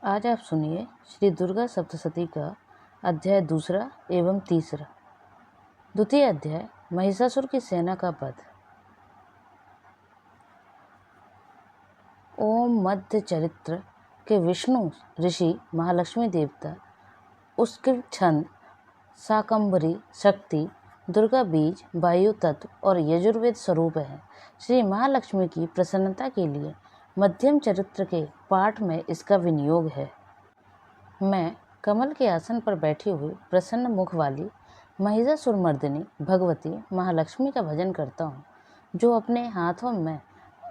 आज आप सुनिए श्री दुर्गा सप्तशती का अध्याय 2 एवं 3। द्वितीय अध्याय महिषासुर की सेना का वध। ओम मध्य चरित्र के विष्णु ऋषि महालक्ष्मी देवता, उसके छंद शाकंभरी शक्ति, दुर्गा बीज, वायु तत्व और यजुर्वेद स्वरूप है। श्री महालक्ष्मी की प्रसन्नता के लिए मध्यम चरित्र के पाठ में इसका विनियोग है। मैं कमल के आसन पर बैठी हुई प्रसन्न मुख वाली महिषासुरमर्दिनी भगवती महालक्ष्मी का भजन करता हूँ, जो अपने हाथों में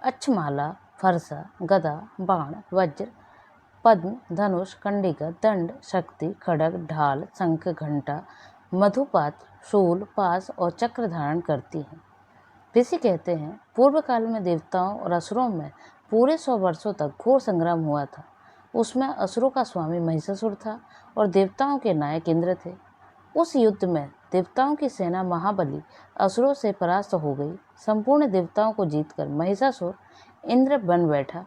अक्षमाला, फरसा, गदा, बाण, वज्र, पद्म, धनुष, कंडिका, दंड, शक्ति, खड्ग, ढाल, शंख, घंटा, मधुपात्र, शूल, पास और चक्र धारण करती हैं। ऋषि कहते हैं, पूर्व काल में देवताओं और असुरों में पूरे 100 वर्षों तक घोर संग्राम हुआ था। उसमें असुरों का स्वामी महिषासुर था और देवताओं के नायक इंद्र थे। उस युद्ध में देवताओं की सेना महाबली असुरों से परास्त हो गई। संपूर्ण देवताओं को जीतकर महिषासुर इंद्र बन बैठा।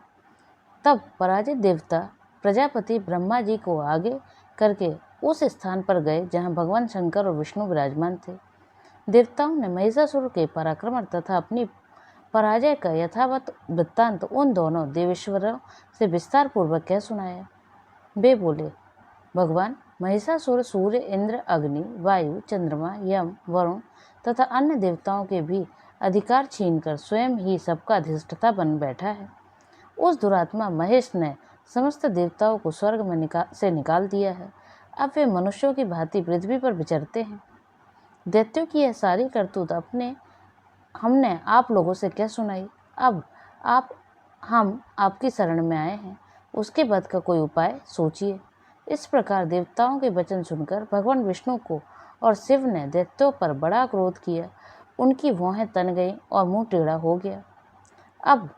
तब पराजित देवता प्रजापति ब्रह्मा जी को आगे करके उस स्थान पर गए जहाँ भगवान शंकर और विष्णु विराजमान थे। देवताओं ने महिषासुर के पराक्रम तथा अपनी पराजय का यथावत वृत्तांत उन दोनों देवेश्वरों से विस्तार पूर्वक कह सुनाया। वे बोले, भगवान महिषासुर सूर्य, इंद्र, अग्नि, वायु, चंद्रमा, यम, वरुण तथा अन्य देवताओं के भी अधिकार छीनकर स्वयं ही सबका अधिष्ठाता बन बैठा है। उस दुरात्मा महेश ने समस्त देवताओं को स्वर्ग में से निकाल दिया है। अब वे मनुष्यों की भांति पृथ्वी पर विचरते हैं। दैत्यों की यह सारी करतूत हमने आप लोगों से क्या सुनाई। अब हम आपकी शरण में आए हैं, उसके वध का कोई उपाय सोचिए। इस प्रकार देवताओं के वचन सुनकर भगवान विष्णु को और शिव ने दैत्यों पर बड़ा क्रोध किया। उनकी भौहें तन गईं और मुंह टेढ़ा हो गया। अब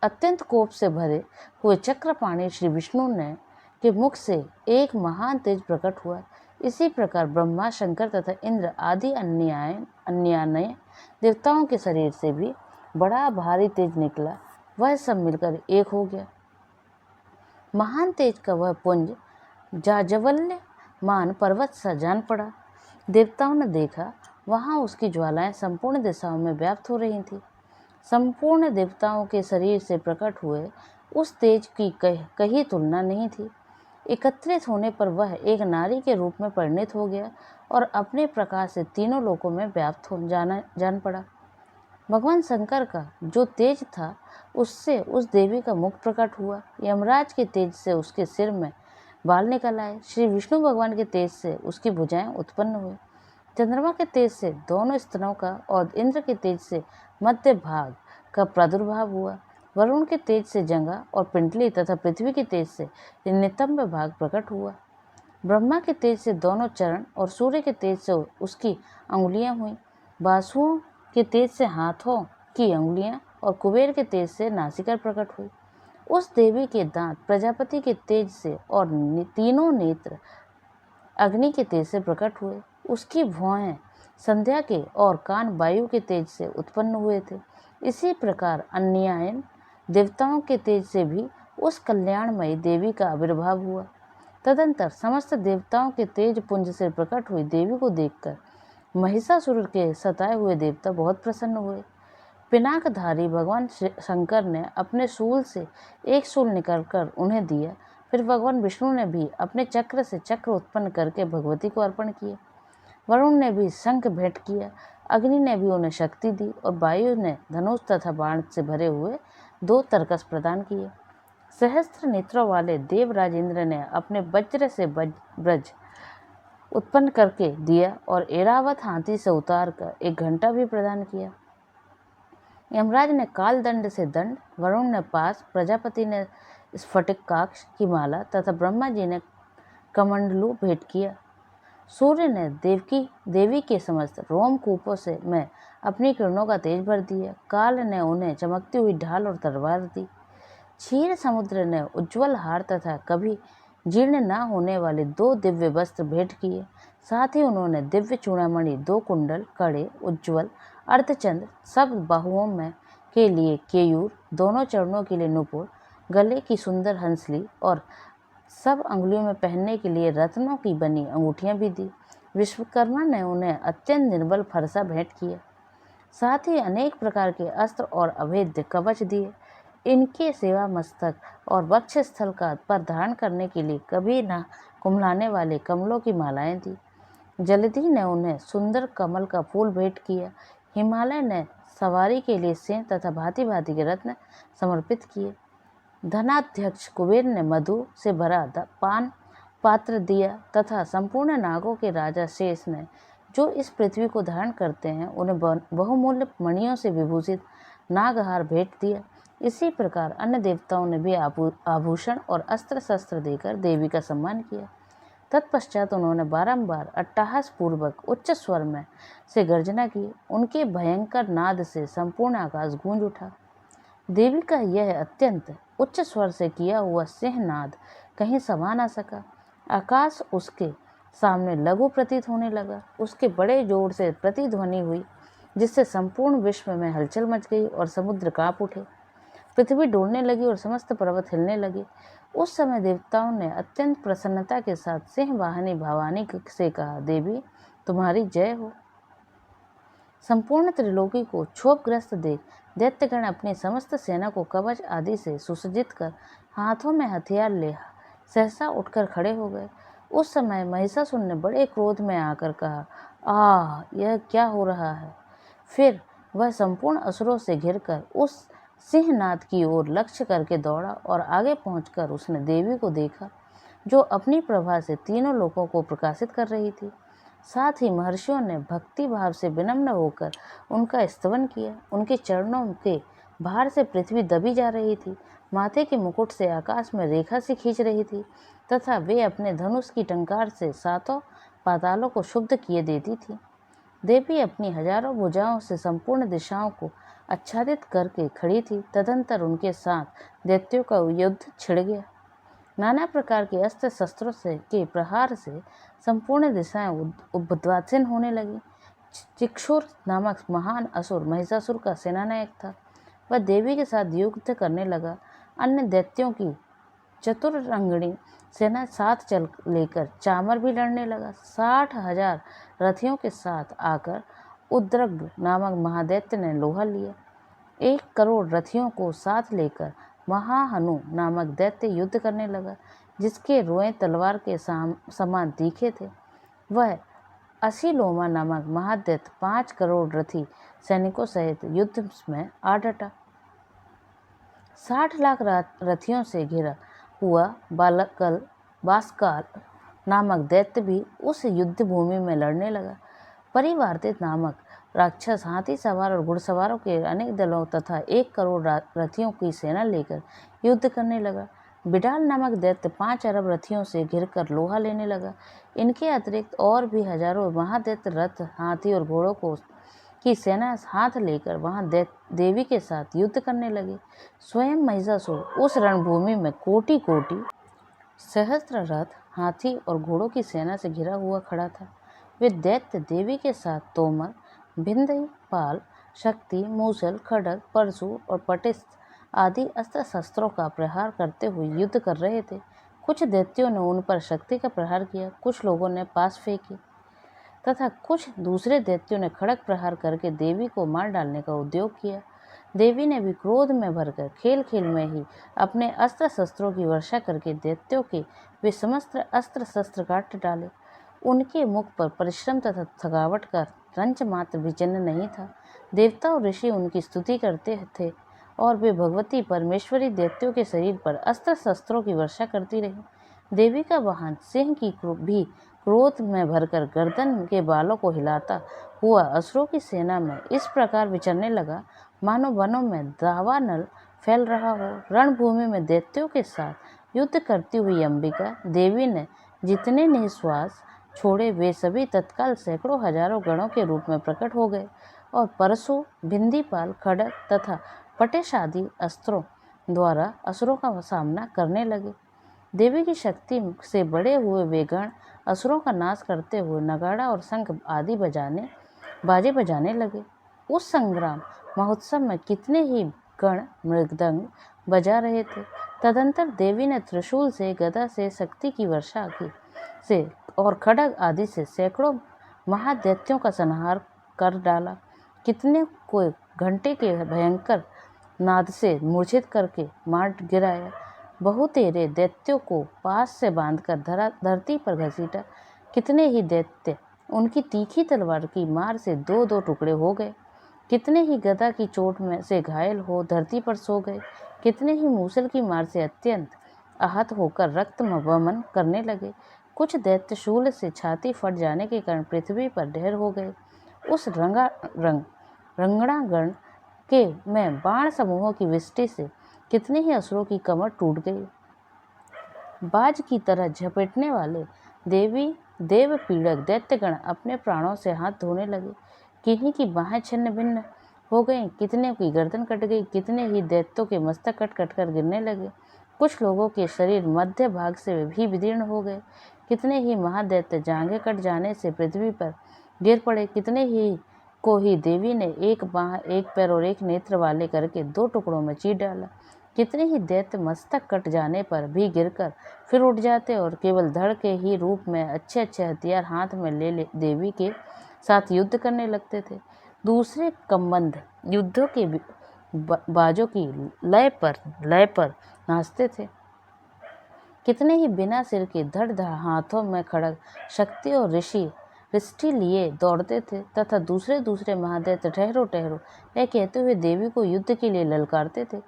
अत्यंत कोप से भरे हुए चक्रपाणी श्री विष्णु ने के मुख से एक महान तेज प्रकट हुआ। इसी प्रकार ब्रह्मा, शंकर तथा इंद्र आदि अन्य देवताओं के शरीर से भी बड़ा भारी तेज निकला। वह सब मिलकर एक हो गया। महान तेज का वह पुंज जाज्वल्य मान पर्वत सा जान पड़ा। देवताओं ने देखा, वहां उसकी ज्वालाएं संपूर्ण दिशाओं में व्याप्त हो रही थी। संपूर्ण देवताओं के शरीर से प्रकट हुए उस तेज की कहीं तुलना नहीं थी। एकत्रित होने पर वह एक नारी के रूप में परिणित हो गया और अपने प्रकाश से तीनों लोकों में व्याप्त हो जान पड़ा। भगवान शंकर का जो तेज था, उससे उस देवी का मुख प्रकट हुआ। यमराज के तेज से उसके सिर में बाल निकल आए। श्री विष्णु भगवान के तेज से उसकी भुजाएं उत्पन्न हुई। चंद्रमा के तेज से दोनों स्तनों का और इंद्र के तेज से मध्य भाग का प्रादुर्भाव हुआ। वरुण के तेज से जंगा और पिंडली तथा पृथ्वी के तेज से नितंब भाग प्रकट हुआ। ब्रह्मा के तेज से दोनों चरण और सूर्य के तेज से उसकी अंगुलियां हुई। बासुओं के तेज से हाथों की अंगुलियां और कुबेर के तेज से नासिका प्रकट हुई। उस देवी के दांत प्रजापति के तेज से और तीनों नेत्र अग्नि के तेज से प्रकट हुए। उसकी भौहें संध्या के और कान वायु के तेज से उत्पन्न हुए थे। इसी प्रकार अन्यायन देवताओं के तेज से भी उस कल्याणमयी देवी का आविर्भाव हुआ। तदंतर समस्त देवताओं के तेज पुंज से प्रकट हुई देवी को देखकर महिषासुर के सताए हुए देवता बहुत प्रसन्न हुए। पिनाकधारी भगवान शंकर ने अपने शूल से एक शूल निकालकर उन्हें दिया। फिर भगवान विष्णु ने भी अपने चक्र से चक्र उत्पन्न करके भगवती को अर्पण किया। वरुण ने भी शंख भेंट किया। अग्नि ने भी उन्हें शक्ति दी और वायु ने धनुष तथा बाण से भरे हुए 2 तरकस प्रदान किए। सहस्त्र नेत्रों वाले देवराज इंद्र ने अपने वज्र से ब्रज उत्पन्न करके दिया और एरावत हाथी से उतार कर एक घंटा भी प्रदान किया। यमराज ने काल दंड से दंड, वरुण ने पास, प्रजापति ने स्फटिकाक्ष की माला तथा ब्रह्मा जी ने कमंडलू भेंट किया। सूर्य ने देवी के समस्त रोमकूपों से में अपनी किरणों का तेज भर दिया। काल ने उन्हें चमकती हुई ढाल और तलवार दी। क्षीर समुद्र ने उज्ज्वल हार तथा कभी जीर्ण न होने वाले 2 दिव्य वस्त्र भेंट किए। साथ ही उन्होंने दिव्य चूड़ामणि, 2 कुंडल, कड़े, उज्ज्वल अर्धचंद्र, सब बाहुओं में के लिए केयूर, दोनों चरणों के लिए नुपुर, गले की सुंदर हंसली और सब अंगुलियों में पहनने के लिए रत्नों की बनी अंगूठियां भी दी। विश्वकर्मा ने उन्हें अत्यंत निर्बल फरसा भेंट किया। साथ ही अनेक प्रकार के अस्त्र और अभेद्य कवच दिए। इनके सेवा मस्तक और वक्षस्थल का पर धारण करने के लिए कभी न कुम्हलाने वाले कमलों की मालाएं दी। जलधि ने उन्हें सुंदर कमल का फूल भेंट किया। हिमालय ने सवारी के लिए सिंह तथा भांति भांति के रत्न समर्पित किए। धनाध्यक्ष कुबेर ने मधु से भरा पान पात्र दिया तथा संपूर्ण नागों के राजा शेष ने, जो इस पृथ्वी को धारण करते हैं, उन्हें बहुमूल्य मणियों से विभूषित नागहार भेंट दिया। इसी प्रकार अन्य देवताओं ने भी आभूषण और अस्त्र शस्त्र देकर देवी का सम्मान किया। तत्पश्चात उन्होंने बारंबार अट्टहास पूर्वक उच्च स्वर में से गर्जना की। उनके भयंकर नाद से संपूर्ण आकाश गूंज उठा। देवी का यह अत्यंत उच्च स्वर से किया हुआ सिंहनाद कहीं समा न सका। आकाश उसके सामने लघु प्रतीत होने लगा। उसके बड़े जोर से प्रतिध्वनि हुई, जिससे संपूर्ण विश्व में हलचल मच गई और समुद्र कांप उठे। पृथ्वी डोलने लगी और समस्त पर्वत हिलने लगे। उस समय देवताओं ने अत्यंत प्रसन्नता के साथ सिंह वाहिनी भवानी से कहा, देवी तुम्हारी जय हो। संपूर्ण त्रिलोकी को क्षोभग्रस्त देख दैत्यगण अपनी समस्त सेना को कवच आदि से सुसज्जित कर हाथों में हथियार ले सहसा उठकर खड़े हो गए। उस समय महिषासुर ने बड़े क्रोध में आकर कहा, यह क्या हो रहा है। फिर वह संपूर्ण असुरों से घिरकर उस सिंहनाद की ओर लक्ष्य करके दौड़ा और आगे पहुंचकर उसने देवी को देखा, जो अपनी प्रभा से तीनों लोकों को प्रकाशित कर रही थी। साथ ही महर्षियों ने भक्ति भाव से विनम्र होकर उनका स्तवन किया। उनके चरणों के भार से पृथ्वी दबी जा रही थी। माथे के मुकुट से आकाश में रेखा सी खींच रही थी तथा वे अपने धनुष की टंकार से सातों पातालों को शुद्ध किए देती थी। देवी अपनी हजारों भुजाओं से संपूर्ण दिशाओं को आच्छादित करके खड़ी थी। तदंतर उनके साथ दैत्यों का युद्ध छिड़ गया। नाना प्रकार के अस्त्र शस्त्रों से के प्रहार से संपूर्ण दिशाएं उद्वासन होने लगी। चिक्षुर नामक महान असुर महिषासुर का सेनानायक था। वह देवी के साथ युद्ध करने लगा। अन्य दैत्यों की चतुरंगिणी सेना साथ चल लेकर चामर भी लड़ने लगा। 60,000 रथियों के साथ आकर उद्रग्न नामक महादैत्य ने लोहा लिया। 1 करोड़ रथियों को साथ लेकर महाहनु नामक दैत्य युद्ध करने लगा, जिसके रोएं तलवार के समान तीखे थे। वह असीलोमा नामक महादैत्य 5 करोड़ रथी सैनिकों सहित युद्ध में आ डटा। 60 लाख रथियों से घिरा हुआ बासकाल नामक दैत्य भी उस युद्ध भूमि में लड़ने लगा। परिवार्तित नामक राक्षस हाथी सवार और घुड़सवारों के अनेक दलों तथा 1 करोड़ रथियों की सेना लेकर युद्ध करने लगा। बिडाल नामक दैत्य 5 अरब रथियों से घिरकर लोहा लेने लगा। इनके अतिरिक्त और भी हजारों महादैत्य रथ, हाथी और घोड़ों की सेना हाथ लेकर वहां देवी के साथ युद्ध करने लगे। स्वयं महिषासुर उस रणभूमि में कोटि कोटि सहस्त्र रथ, हाथी और घोड़ों की सेना से घिरा हुआ खड़ा था। वे दैत्य देवी के साथ तोमर, भिंदई, पाल, शक्ति, मूसल, खड्ग, परशु और पटिस्थ आदि अस्त्र शस्त्रों का प्रहार करते हुए युद्ध कर रहे थे। कुछ दैत्यों ने उन पर शक्ति का प्रहार किया, कुछ लोगों ने पास फेंकी तथा कुछ दूसरे दैत्यों ने खड़ग प्रहार करके देवी को मार डालने का उद्योग किया। देवी ने भी क्रोध में भरकर खेल खेल में ही अपने अस्त्र शस्त्रों की वर्षा करके दैत्यों के वे समस्त अस्त्र शस्त्र काट डाले। उनके मुख पर परिश्रम तथा थकावट का रंच मात्र भी चिन्ह नहीं था। देवता और ऋषि उनकी स्तुति करते थे और वे भगवती परमेश्वरी दैत्यों के शरीर पर अस्त्र शस्त्रों की वर्षा करती रही। देवी का वाहन सिंह की भी क्रोध में भरकर गर्दन के बालों को हिलाता हुआ असुरों की सेना में इस प्रकार विचरने लगा, मानो वनों में दावानल फैल रहा हो। रणभूमि में दैत्यों के साथ युद्ध करती हुई अंबिका देवी ने जितने निश्वास छोड़े, वे सभी तत्काल सैकड़ों हजारों गणों के रूप में प्रकट हो गए और परशु, भिंदीपाल, खड्ग तथा पटेश आदि अस्त्रों द्वारा असुरों का सामना करने लगे। देवी की शक्ति से बड़े हुए वे गण असुरों का नाश करते हुए नगाड़ा और शंख आदि बाजे बजाने लगे। उस संग्राम महोत्सव में कितने ही गण मृदंग बजा रहे थे। तदंतर देवी ने त्रिशूल से, गदा से, शक्ति की वर्षा की से और खड्ग आदि से सैकड़ों महादैत्यों का संहार कर डाला। कितने को घंटे के भयंकर नाद से मूर्छित करके मार गिराया। बहुतेरे दैत्यों को पास से बांधकर धरती पर घसीटा। कितने ही दैत्य उनकी तीखी तलवार की मार से दो दो टुकड़े हो गए। कितने ही गदा की चोट में से घायल हो धरती पर सो गए। कितने ही मूसल की मार से अत्यंत आहत होकर रक्त वमन करने लगे। कुछ दैत्य शूल से छाती फट जाने के कारण पृथ्वी पर ढेर हो गए। उस रंगणागण के में बाण समूहों की वृष्टि से कितने ही असुरों की कमर टूट गई। बाज की तरह झपेटने वाले देव पीड़क दैत्यगण अपने प्राणों से हाथ धोने लगे। किन्हीं की बाहें छिन्न भिन्न हो गईं, कितने की गर्दन कट गई। कितने ही दैत्यों के मस्तक कट कट कर गिरने लगे। कुछ लोगों के शरीर मध्य भाग से भी विदीर्ण हो गए। कितने ही महादैत्य जांघें कट जाने से पृथ्वी पर गिर पड़े। कितने ही को ही देवी ने एक बाह, एक पैर और एक नेत्र वाले करके दो टुकड़ों में चीर डाला। कितने ही दैत्य मस्तक कट जाने पर भी गिरकर फिर उठ जाते और केवल धड़ के ही रूप में अच्छे अच्छे हथियार हाथ में ले देवी के साथ युद्ध करने लगते थे। दूसरे कम्बंध युद्धों के बाजों की लय पर नाचते थे। कितने ही बिना सिर के धड़ हाथों में खड़ग शक्ति और रिष्टि लिए दौड़ते थे तथा दूसरे महादैत्य ठहरो ठहरो यह कहते हुए देवी को युद्ध के लिए ललकारते थे।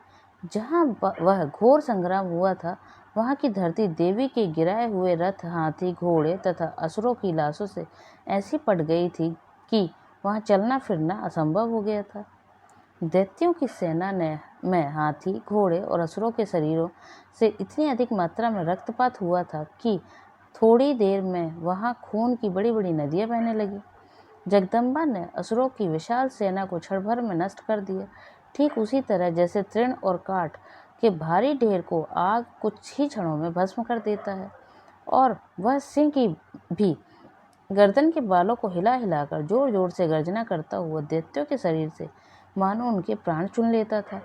जहाँ वह घोर संग्राम हुआ था वहाँ की धरती देवी के गिराए हुए रथ, हाथी, घोड़े तथा असुरों की लाशों से ऐसी पट गई थी कि वहाँ चलना फिरना असंभव हो गया था। दैत्यों की सेना में हाथी, घोड़े और असुरों के शरीरों से इतनी अधिक मात्रा में रक्तपात हुआ था कि थोड़ी देर में वहाँ खून की बड़ी बड़ी नदियाँ बहने लगी। जगदम्बा ने असुरों की विशाल सेना को क्षण भर में नष्ट कर दिया। ठीक उसी तरह जैसे तृण और काठ के भारी ढेर को आग कुछ ही क्षणों में भस्म कर देता है और वह सिंह की भी गर्दन के बालों को हिला हिलाकर जोर जोर से गर्जना करता हुआ दैत्यों के शरीर से मानो उनके प्राण चुन लेता था।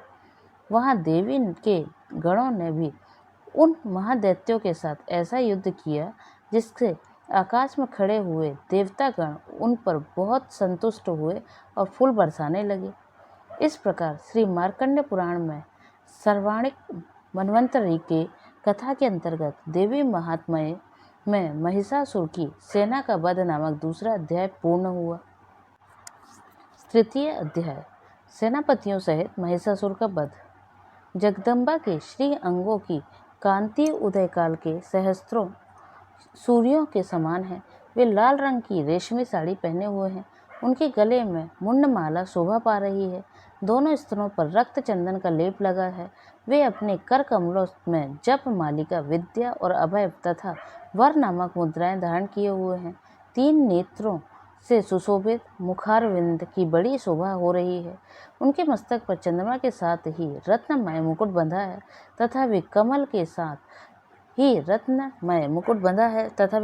वहाँ देवी के गणों ने भी उन महादैत्यों के साथ ऐसा युद्ध किया जिससे आकाश में खड़े हुए देवतागण उन पर बहुत संतुष्ट हुए और फूल बरसाने लगे। इस प्रकार श्री मार्कंडेय पुराण में सर्वाणिक मन्वंतरी के कथा के अंतर्गत देवी महात्म्य में महिषासुर की सेना का वध नामक दूसरा अध्याय पूर्ण हुआ। तृतीय अध्याय सेनापतियों सहित महिषासुर का वध। जगदम्बा के श्री अंगों की कांति उदयकाल के सहस्त्रों सूर्यों के समान है। वे लाल रंग की रेशमी साड़ी पहने हुए हैं। उनके गले में मुंडमाला शोभा पा रही है। दोनों स्तनों पर रक्त चंदन का लेप लगा है। वे अपने कर कमलों में जप मालिका, विद्या और अभय तथा वर नामक मुद्राएं धारण किए हुए हैं। 3 नेत्रों से सुशोभित मुखारविंद की बड़ी शोभा हो रही है। उनके मस्तक पर चंद्रमा के साथ ही रत्नमय मुकुट बंधा है तथा वे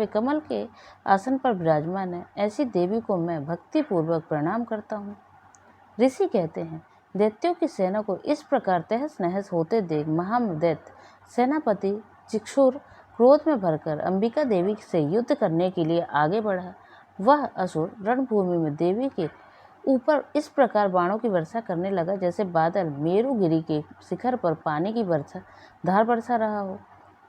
कमल के आसन पर विराजमान है। ऐसी देवी को मैं भक्तिपूर्वक प्रणाम करता हूँ। ऋषि कहते हैं, दैत्यों की सेना को इस प्रकार तहस नहस होते देख महादैत्य सेनापति चिक्षुर क्रोध में भरकर अंबिका देवी से युद्ध करने के लिए आगे बढ़ा। वह असुर रणभूमि में देवी के ऊपर इस प्रकार बाणों की वर्षा करने लगा जैसे बादल मेरुगिरी के शिखर पर पानी की धार बरसा रहा हो।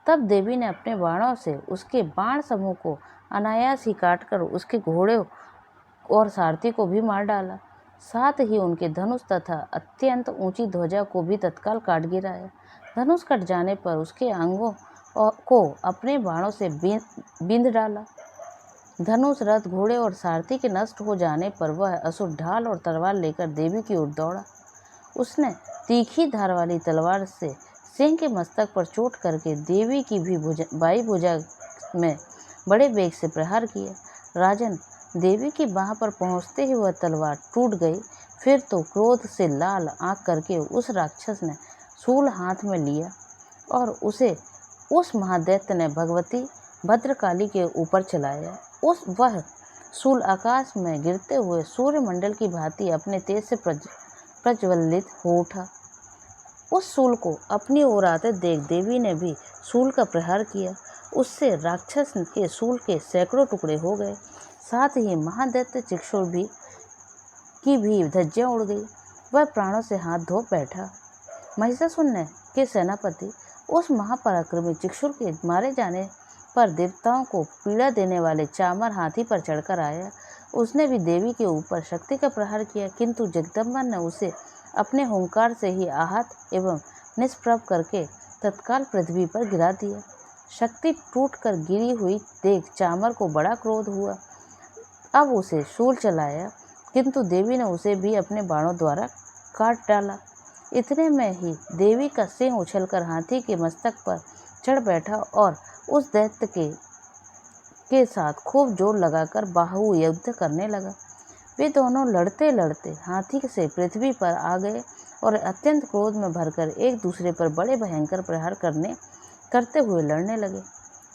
तब देवी ने अपने बाणों से उसके बाण समूह को अनायास ही काटकर उसके घोड़े और सारथी को भी मार डाला। साथ ही उनके धनुष तथा अत्यंत ऊंची ध्वजा को भी तत्काल काट गिराया। धनुष कट जाने पर उसके अंगों को अपने बाणों से बींध डाला। धनुष, रथ, घोड़े और सारथी के नष्ट हो जाने पर वह असुर ढाल और तलवार लेकर देवी की ओर दौड़ा। उसने तीखी धार वाली तलवार से सिंह के मस्तक पर चोट करके देवी की भी बाई भुजा में बड़े वेग से प्रहार किया। राजन, देवी की बाह पर पहुंचते ही वह तलवार टूट गई। फिर तो क्रोध से लाल आंख करके उस राक्षस ने शूल हाथ में लिया और उस महादैत्य ने भगवती भद्रकाली के ऊपर चलाया। वह शूल आकाश में गिरते हुए सूर्यमंडल की भांति अपने तेज से प्रज्वलित हो उठा। उस शूल को अपनी ओर आते देख देवी ने भी शूल का प्रहार किया। उससे राक्षस के शूल के सैकड़ों टुकड़े हो गए। साथ ही महादैत्य चिक्षुर की भी धज्जियां उड़ गई। वह प्राणों से हाथ धो बैठा। महिषासुर के सेनापति उस महापराक्रमी चिक्षुर के मारे जाने पर देवताओं को पीड़ा देने वाले चामर हाथी पर चढ़कर आया। उसने भी देवी के ऊपर शक्ति का प्रहार किया, किंतु जगदम्बा ने उसे अपने हुंकार से ही आहत एवं निष्प्रभ करके तत्काल पृथ्वी पर गिरा दिया। शक्ति टूटकर गिरी हुई देख चामर को बड़ा क्रोध हुआ। अब उसे शूल चलाया, किंतु देवी ने उसे भी अपने बाणों द्वारा काट डाला। इतने में ही देवी का सिंह उछलकर हाथी के मस्तक पर चढ़ बैठा और उस दैत्य के साथ खूब जोर लगाकर बाहु युद्ध करने लगा। वे दोनों लड़ते लड़ते हाथी से पृथ्वी पर आ गए और अत्यंत क्रोध में भरकर एक दूसरे पर बड़े भयंकर प्रहार करते हुए लड़ने लगे।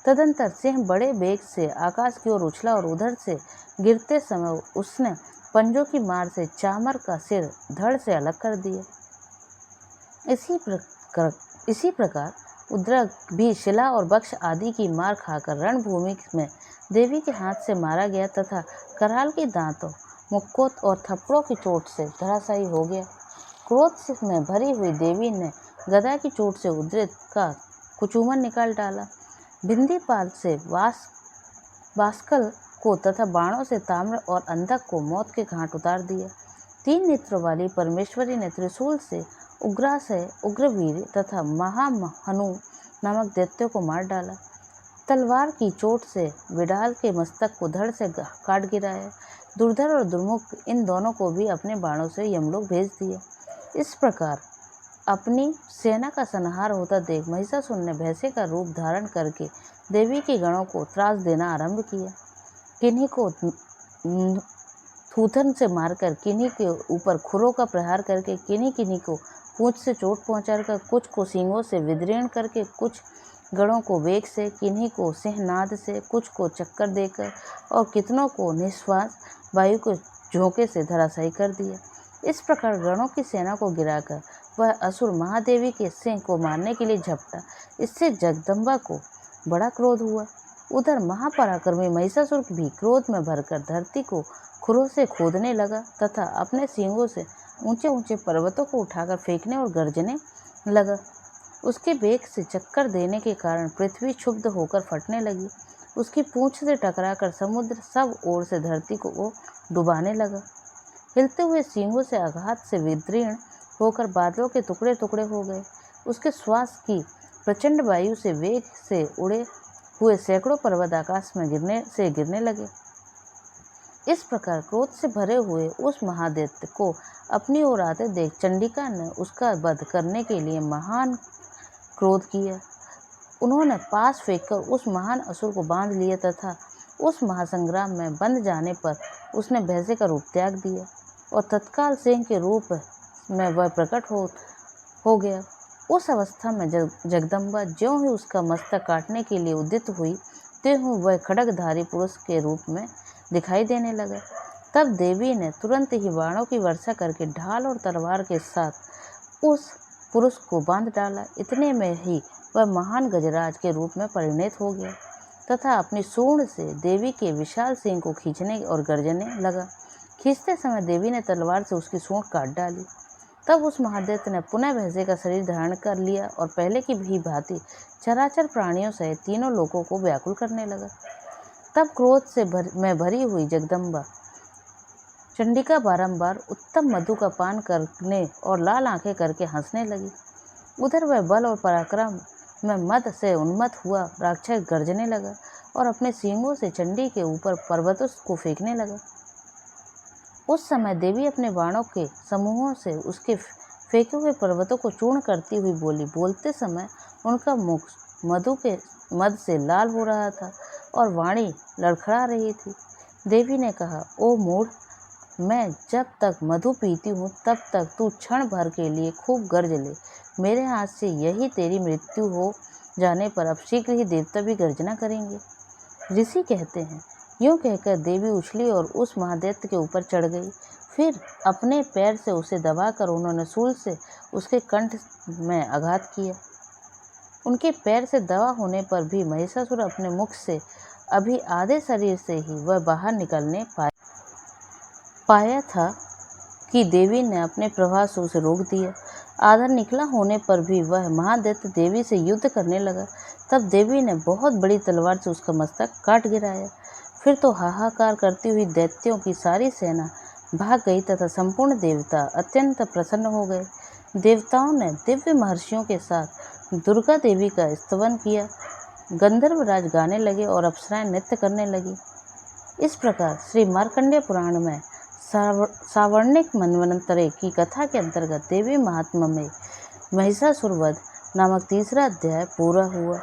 तदंतर सिंह बड़े वेग से आकाश की ओर उछला और उधर से गिरते समय उसने पंजों की मार से चामर का सिर धड़ से अलग कर दिया। इसी प्रकार उद्रक भी शिला और वक्ष आदि की मार खाकर रणभूमि में देवी के हाथ से मारा गया तथा कराल के दांतों, मुक्कोट और थप्पड़ों की चोट से धराशायी हो गया। क्रोध में भरी हुई देवी ने गदा की चोट से उद्रक का कुचूमन निकाल डाला। बिंदीपाल से बास्कल को तथा बाणों से ताम्र और अंधक को मौत के घाट उतार दिया। 3 नेत्रों वाली परमेश्वरी ने त्रिशूल से उग्रासय, उग्रवीर तथा महाहनु नामक दैत्यों को मार डाला। तलवार की चोट से विडाल के मस्तक को धड़ से काट गिराया। दुर्धर और दुर्मुख इन दोनों को भी अपने बाणों से यमलोक भेज दिया। इस प्रकार अपनी सेना का संहार होता देख महिषासुर ने भैंसे का रूप धारण करके देवी के गणों को त्रास देना आरंभ किया। किन्हीं को थूथन से मारकर, किन्हीं के ऊपर खुरों का प्रहार करके, किन्हीं को पूंछ से चोट पहुंचाकर, कुछ को सींगों से विदीर्ण करके, कुछ गणों को वेग से, किन्हीं को सिंहनाद से, कुछ को चक्कर देकर और कितनों को निश्वास वायु के झोंके से धराशायी कर दिया। इस प्रकार गणों की सेना को गिराकर वह असुर महादेवी के सिंह को मारने के लिए झपटा। इससे जगदम्बा को बड़ा क्रोध हुआ। उधर महापराक्रमी महिषासुर भी क्रोध में भरकर धरती को खुरों से खोदने लगा तथा अपने सींगों से ऊंचे ऊंचे पर्वतों को उठाकर फेंकने और गर्जने लगा। उसके वेग से चक्कर देने के कारण पृथ्वी क्षुब्ध होकर फटने लगी। उसकी पूंछ से टकराकर समुद्र सब ओर से धरती को डुबाने लगा। हिलते हुए सींगों से आघात से विदीर्ण होकर बादलों के टुकड़े टुकड़े हो गए। उसके श्वास की प्रचंड वायु से वेग से उड़े हुए सैकड़ों पर्वत आकाश में गिरने लगे। इस प्रकार क्रोध से भरे हुए उस महादैत्य को अपनी ओर आते देख चंडिका ने उसका वध करने के लिए महान क्रोध किया। उन्होंने पास फेंककर उस महान असुर को बांध लिया तथा उस महासंग्राम में बंध जाने पर उसने भैंसे का रूप त्याग दिया और तत्काल सिंह के रूप में वह प्रकट हो गया। उस अवस्था में जगदम्बा ज्यों ही उसका मस्तक काटने के लिए उद्यत हुई, त्यों वह खड्गधारी पुरुष के रूप में दिखाई देने लगा। तब देवी ने तुरंत ही बाणों की वर्षा करके ढाल और तलवार के साथ उस पुरुष को बांध डाला। इतने में ही वह महान गजराज के रूप में परिणत हो गया तथा अपनी सूंड से देवी के विशाल सिंह को खींचने और गर्जने लगा। खींचते समय देवी ने तलवार से उसकी सूंड काट डाली। तब उस महादैत्य ने पुनः भैंसे का शरीर धारण कर लिया और पहले की भी भांति चराचर प्राणियों सहित तीनों लोकों को व्याकुल करने लगा। तब क्रोध से भरी हुई जगदम्बा चंडिका बारंबार उत्तम मधु का पान करने और लाल आंखें करके हंसने लगी। उधर वह बल और पराक्रम में मद से उन्मत्त हुआ राक्षस गर्जने लगा और अपने सींगों से चंडी के ऊपर पर्वतों को फेंकने लगा। उस समय देवी अपने बाणों के समूहों से उसके फेंके हुए पर्वतों को चूर्ण करती हुई बोली। बोलते समय उनका मुख मद से लाल हो रहा था और वाणी लड़खड़ा रही थी। देवी ने कहा, ओ मूढ़, मैं जब तक मधु पीती हूँ तब तक तू क्षण भर के लिए खूब गर्ज ले। मेरे हाथ से यही तेरी मृत्यु हो जाने पर अब शीघ्र ही देवता भी गर्जना करेंगे। ऋषि कहते हैं, यूँ कहकर देवी उछली और उस महादैत्य के ऊपर चढ़ गई। फिर अपने पैर से उसे दबाकर उन्होंने शूल से उसके कंठ में आघात किया। उनके पैर से दबा होने पर भी महिषासुर अपने मुख से अभी आधे शरीर से ही वह बाहर निकलने पाया था कि देवी ने अपने प्रभाव से उसे रोक दिया। आधा निकला होने पर भी वह महादैत्य देवी से युद्ध करने लगा। तब देवी ने बहुत बड़ी तलवार से उसका मस्तक काट गिराया। फिर तो हाहाकार करती हुई दैत्यों की सारी सेना भाग गई तथा संपूर्ण देवता अत्यंत प्रसन्न हो गए। देवताओं ने दिव्य महर्षियों के साथ दुर्गा देवी का स्तवन किया। गंधर्व राज गाने लगे और अप्सराएं नृत्य करने लगी। इस प्रकार श्री मार्कंडेय पुराण में सावर्णिक मन्वंतरे की कथा के अंतर्गत देवी महात्म्य में महिषासुर वध नामक तीसरा अध्याय पूरा हुआ।